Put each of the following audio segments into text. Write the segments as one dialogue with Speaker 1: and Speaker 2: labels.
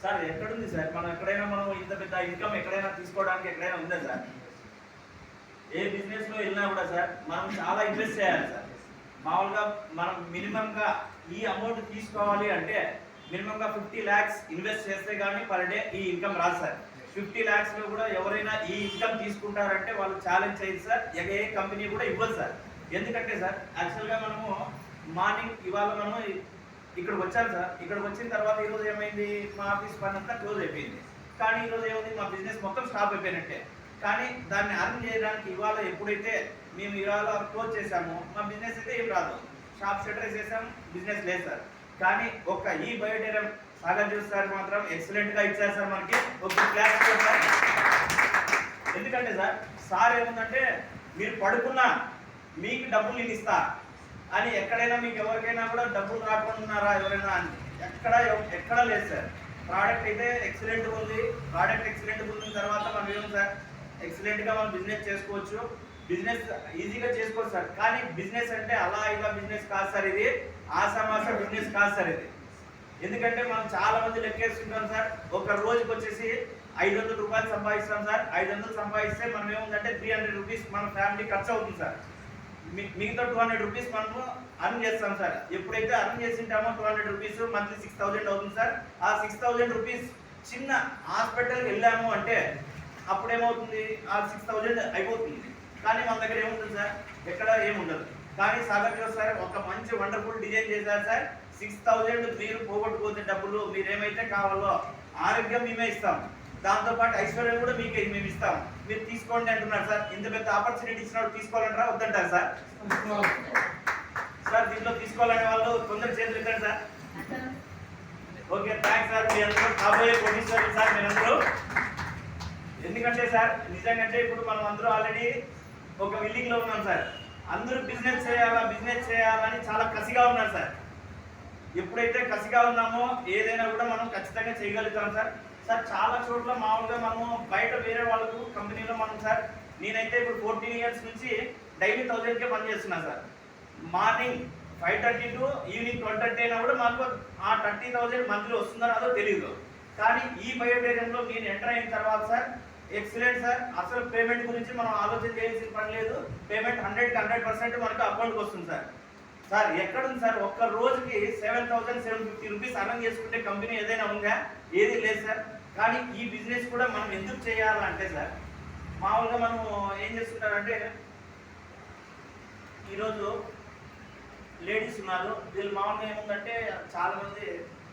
Speaker 1: Sir ఎక్కడుంది sir? మనం ఎక్కడైనా మనం ఇంత పెద్ద ఇన్కమ్ ఎక్కడైనా తీసుకోవడానికి ఎక్కడైనా ఉందా సార్? ఏ బిజినెస్ లో వెళ్ళినా కూడా సార్ మనం చాలా ఇన్వెస్ట్ చేయాలి సార్. మామూలుగా మనం మినిమంగా ఈ అమౌంట్ తీసుకోవాలి అంటే మినిమంగా 50 lakhs ఇన్వెస్ట్ చేస్తే కానీ పర్ డే ఈ ఇన్కమ్ రాదు సార్. 50 lakhs లో కూడా ఎవరైనా ఈ ఇన్కమ్ తీసుకుంటారంటే వాళ్ళు ఛాలెంజ్ చేయదు సార్. ఏ కంపెనీ కూడా ఇవ్వదు సార్. ఎందుకంటే సార్ యాక్చువల్గా మనము మార్నింగ్ ఇవాళ మనము ఇక్కడికి వచ్చాను సార్. ఇక్కడికి వచ్చిన తర్వాత ఈరోజు ఏమైంది, మా ఆఫీస్ పని అంతా క్లోజ్ అయిపోయింది. కానీ ఈరోజు ఏమైంది, మా బిజినెస్ మొత్తం స్టాప్ అయిపోయినట్టే. కానీ దాన్ని అర్న్ చేయడానికి ఇవాళ ఎప్పుడైతే మేము ఇవాళ క్లోజ్ చేసామో మా బిజినెస్ అయితే ఏం రాదు. షాప్ షట్టర్ వేసేసాం, బిజినెస్ లేదు సార్. కానీ ఒక ఈ బయోడేరం సాగర్ జ్యూస్ సార్ మాత్రం ఎక్సలెంట్గా ఇచ్చారు సార్. మనకి ఒక క్లాస్ సార్. ఎందుకంటే సార్ ఏముందంటే మీరు పడుకున్నా మీకు డబ్బులు నేను ఇస్తా అని ఎక్కడైనా మీకు ఎవరికైనా కూడా డబ్బులు రాకుంటున్నారా ఎవరైనా అని ఎక్కడ లేదు సార్. ప్రోడక్ట్ అయితే ఎక్సలెంట్గా ఉంది. ప్రోడక్ట్ ఎక్సలెంట్గా ఉన్న తర్వాత మనం ఏం సార్ ఎక్సలెంట్గా మనం బిజినెస్ చేసుకోవచ్చు. బిజినెస్ ఈజీగా చేసుకోవచ్చు సార్. కానీ బిజినెస్ అంటే అలా ఇలా బిజినెస్ కాదు సార్. ఇది ఆసామాస బిజినెస్ కాదు సార్ ఇది. ఎందుకంటే మనం చాలా మంది లెక్కేస్తుంటాం సార్. ఒక రోజుకి వచ్చేసి 500 రూపాయలు సంపాదిస్తాం సార్. 500 సంపాదిస్తే మనం ఏముందంటే 300 రూపీస్ మన ఫ్యామిలీ ఖర్చు అవుతుంది సార్. మిగతా 200 రూపీస్ మనము అర్న్ చేస్తాం సార్. ఎప్పుడైతే అర్న్ చేసింటామో 200 రూపీస్ మంత్లీ 6000 అవుతుంది సార్. ఆ 6000 రూపీస్ చిన్న హాస్పిటల్కి వెళ్ళాము అంటే అప్పుడేమవుతుంది, ఆ 6000 అయిపోతుంది. కానీ మన దగ్గర ఏముంటుంది సార్, ఎక్కడ ఏముండదు. కానీ సాగర్ జ్యూస్ సార్ ఒక మంచి వండర్ఫుల్ డిజైన్ చేశారు సార్. 6000 మీరు పోగొట్టుకోతే డబ్బులు మీరేమైతే కావాలో ఆరోగ్యం మేమే ఇస్తాం, దాంతోపాటు ఐశ్వర్యం కూడా మీకే మేము ఇస్తాం, మీరు తీసుకోండి అంటున్నారు సార్. ఇంత పెద్ద ఆపర్చునిటీ ఇచ్చినప్పుడు తీసుకోవాలంటారా వద్దంటారు సార్? సార్ దీంట్లో తీసుకోవాలనే వాళ్ళు తొందర చేతులు ఇద్దండి సార్. Okay, thanks sir. మీ అందరూ కాబోయే కోటీశ్వరులు సార్ మీరందరూ. ఎందుకంటే సార్ నిజంగా ఇప్పుడు మనం అందరూ ఆల్రెడీ ఒక బిల్డింగ్ లో ఉన్నాం సార్. అందరూ బిజినెస్ చేయాలని చాలా కసిగా ఉన్నారు సార్. ఎప్పుడైతే కసిగా ఉన్నామో ఏదైనా కూడా మనం ఖచ్చితంగా చేయగలుగుతాం సార్. సార్ చాలా చోట్ల మామూలుగా మనము బయట వేరే వాళ్ళకు కంపెనీలో మనం సార్ నేనైతే ఇప్పుడు 14 years నుంచి డైలీ 1000కే పని చేస్తున్నాను సార్. మార్నింగ్ 5:30 to ఈవినింగ్ 12:30 అయినా కూడా మాకు ఆ 30,000 మంత్లీ వస్తుందో అదో తెలియదు. కానీ ఈ బయోడేరియంలో నేను ఎంటర్ అయిన తర్వాత సార్ ఎక్సలెంట్ సార్. అసలు పేమెంట్ గురించి మనం ఆలోచన చేయాల్సిన పని లేదు. పేమెంట్ 100% మనకు అకౌంట్కి వస్తుంది సార్. సార్ ఎక్కడుంది సార్, ఒక్క రోజుకి 7,750 రూపీస్ అర్న్ చేసుకుంటే కంపెనీ ఏదైనా ఉందా? ఏది లేదు సార్. కానీ ఈ బిజినెస్ కూడా మనం ఎందుకు చేయాలంటే సార్ మామూలుగా మనం ఏం చేస్తుంటారంటే ఈరోజు లేడీస్ ఉన్నారు, వీళ్ళు మామూలుగా ఏముందంటే చాలా మంది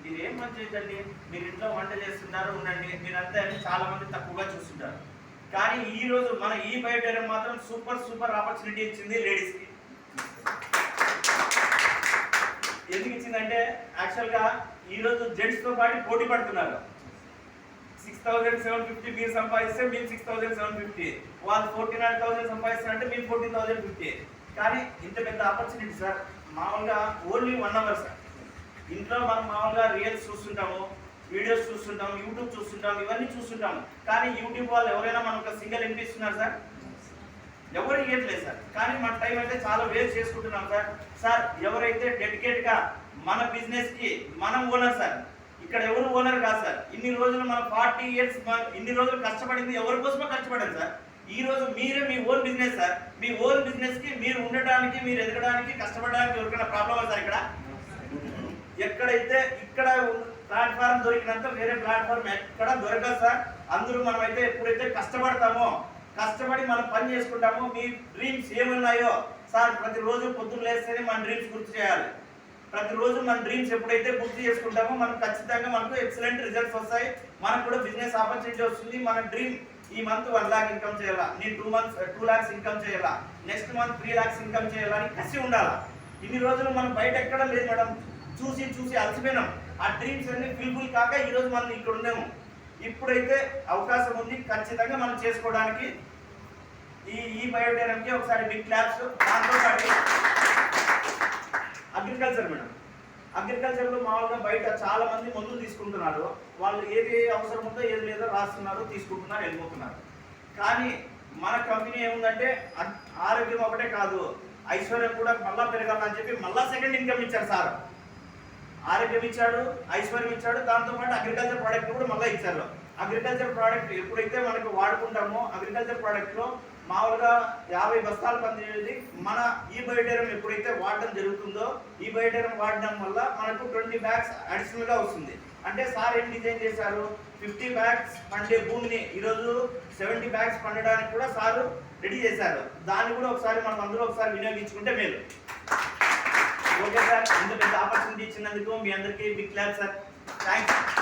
Speaker 1: మీరు ఏం పని చేయదండి, మీరు ఇంట్లో వంట చేస్తున్నారు ఉండండి మీరంతా అని చాలా మంది తక్కువగా చూస్తుంటారు. కానీ ఈ రోజు మన ఈ బయోడేరియం మాత్రం సూపర్ ఆపర్చునిటీ ఇచ్చింది లేడీస్కి. ఎందుకు ఇచ్చిందంటే యాక్చువల్గా ఈరోజు జెంట్స్తో పాటు పోటీ పడుతున్నారు. 6,750 మీరు సంపాదిస్తే మేము 6,750, వాళ్ళు 49,000 సంపాదిస్తారంటే మేము 14,050. కానీ ఇంత పెద్ద ఆపర్చునిటీ సార్. మామూలుగా ఓన్లీ 1 hour సార్. ఇంట్లో మనం మామూలుగా రీల్స్ చూస్తుంటాము, వీడియోస్ చూస్తుంటాము, యూట్యూబ్ చూస్తుంటాము, ఇవన్నీ చూస్తుంటాము. కానీ యూట్యూబ్ వాళ్ళు ఎవరైనా మనకు సింగిల్ వినిపిస్తున్నారు సార్? ఎవరు ఇవ్వట్లేదు సార్. కానీ మన టైం అయితే చాలా వేస్ట్ చేసుకుంటున్నాం సార్. సార్ ఎవరైతే డెడికేట్గా మన బిజినెస్కి మనం ఓనర్ సార్. ఇక్కడ ఎవరు ఓనర్ కాదు సార్. ఇన్ని రోజులు మన 40 years ఇన్ని రోజులు కష్టపడింది ఎవరి కోసమో కష్టపడారు సార్. ఈ రోజు మీరే మీ ఓన్ బిజినెస్ సార్. మీ ఓన్ బిజినెస్కి మీరు ఉండటానికి మీరు ఎదగడానికి కష్టపడడానికి ఎవరికైనా ప్రాబ్లమా సార్? ఎక్కడైతే ఇక్కడ ప్లాట్ఫామ్ దొరికినంత వేరే ప్లాట్ఫామ్ ఎక్కడ దొరకదు సార్. అందరూ మనమైతే ఎప్పుడైతే కష్టపడి మనం పని చేసుకుంటామో మీ డ్రీమ్స్ ఏమున్నాయో సార్ ప్రతిరోజు పొద్దున్న లేస్తేనే మన డ్రీమ్స్ గుర్తు చేయాలి. ప్రతిరోజు మన డ్రీమ్స్ ఎప్పుడైతే గుర్తు చేసుకుంటామో మనం ఖచ్చితంగా మనకు ఎక్సలెంట్ రిజల్ట్స్ వస్తాయి. మనకు కూడా బిజినెస్ ఆపర్చునిటీ వస్తుంది. మన డ్రీమ్ ఈ మంత్ 1 lakh ఇన్కమ్ చేయాలా, నేను 2 lakhs ఇన్కమ్ చేయాలా, నెక్స్ట్ మంత్ 3 lakhs ఇన్కమ్ చేయాలని కసి ఉండాలా. ఇన్ని రోజులు మనం బయట ఎక్కడ లేదు మేడం, చూసి అలసిపోయినాం. ఆ డ్రీమ్స్ అన్ని ఫుల్ఫిల్ కాక ఈరోజు మనం ఇక్కడ ఉన్నాము. ఇప్పుడైతే అవకాశం ఉంది, ఖచ్చితంగా మనం చేసుకోవడానికి ఈ బయోడేరియంకి ఒకసారి బిగ్ క్లాప్స్. దాంతోపాటు అగ్రికల్చర్ మేడం, అగ్రికల్చర్లో మామూలుగా బయట చాలా మంది మందులు తీసుకుంటున్నారు. వాళ్ళు ఏది అవసరం ఉందో ఏది లేదో రాస్తున్నారు, తీసుకుంటున్నారు, వెళ్ళిపోతున్నారు. కానీ మన కంపెనీ ఏముందంటే ఆరోగ్యం ఒకటే కాదు, ఐశ్వర్యం కూడా మళ్ళా పెరగాలని చెప్పి మళ్ళా సెకండ్ ఇన్కమ్ ఇచ్చారు సార్. ఆరోగ్యం ఇచ్చాడు, ఐశ్వర్యం ఇచ్చాడు, దాంతోపాటు అగ్రికల్చర్ ప్రోడక్ట్ కూడా మళ్ళీ ఇచ్చారు. అగ్రికల్చర్ ప్రోడక్ట్ ఎప్పుడైతే మనకు వాడుకుంటామో అగ్రికల్చర్ ప్రోడక్ట్లో మామూలుగా 50 బస్తాలు పనిచేసేది మన ఈ బయోటేరం ఎప్పుడైతే వాడడం జరుగుతుందో ఈ బయోటేరం వాడడం వల్ల మనకు 20 బ్యాగ్స్ అడిషనల్గా వస్తుంది. అంటే సార్ ఏం డిజైన్ చేశారు, 50 బ్యాగ్స్ పండే భూమిని ఈరోజు 70 బ్యాగ్స్ పండడానికి కూడా సారు రెడీ చేశారు. దాన్ని కూడా ఒకసారి మనం అందరూ ఒకసారి వినియోగించుకుంటే మేలు. ఓకే సార్, ఇంత పెద్ద ఆపర్చునిటీ ఇచ్చినందుకు మీ అందరికీ బిగ్ క్లాప్ సార్. థ్యాంక్స్.